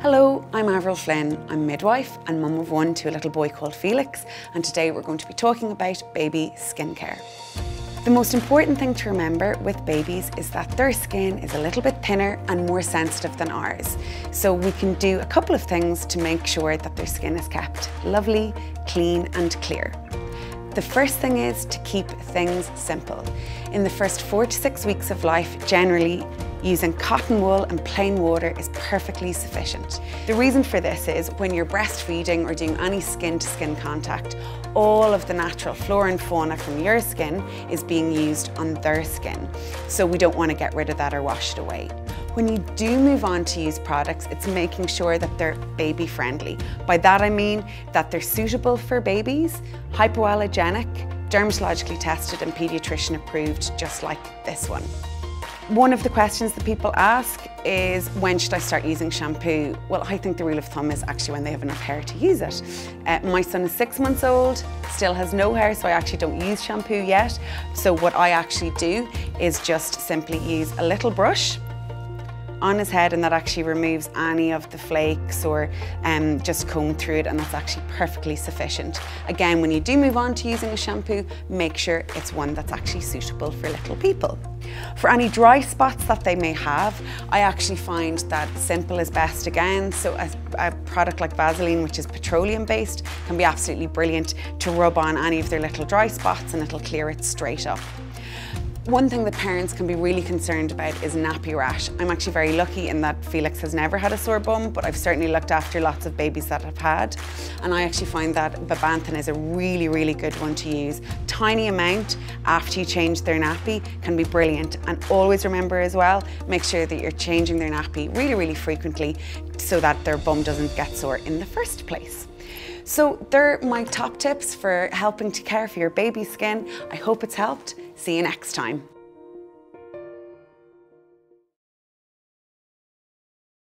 Hello, I'm Avril Flynn. I'm midwife and mum of one to a little boy called Felix, and today we're going to be talking about baby skincare. The most important thing to remember with babies is that their skin is a little bit thinner and more sensitive than ours. So we can do a couple of things to make sure that their skin is kept lovely, clean and clear. The first thing is to keep things simple. In the first 4 to 6 weeks of life, generally, using cotton wool and plain water is perfectly sufficient. The reason for this is when you're breastfeeding or doing any skin-to-skin contact, all of the natural flora and fauna from your skin is being used on their skin. So we don't want to get rid of that or wash it away. When you do move on to use products, it's making sure that they're baby friendly. By that I mean that they're suitable for babies, hypoallergenic, dermatologically tested and pediatrician approved, just like this one. One of the questions that people ask is, when should I start using shampoo? Well, I think the rule of thumb is actually when they have enough hair to use it. My son is 6 months old, still has no hair, so I actually don't use shampoo yet. So what I actually do is just simply use a little brush on his head, and that actually removes any of the flakes, or just comb through it, and that's actually perfectly sufficient. Again, when you do move on to using a shampoo, make sure it's one that's actually suitable for little people. For any dry spots that they may have, I actually find that simple is best again. So a product like Vaseline, which is petroleum based, can be absolutely brilliant to rub on any of their little dry spots and it'll clear it straight up. One thing that parents can be really concerned about is nappy rash. I'm actually very lucky in that Felix has never had a sore bum, but I've certainly looked after lots of babies that have had. And I actually find that Bebanthen is a really, really good one to use. Tiny amount after you change their nappy can be brilliant. And always remember as well, make sure that you're changing their nappy really, really frequently so that their bum doesn't get sore in the first place. So they're my top tips for helping to care for your baby's skin. I hope it's helped. See you next time.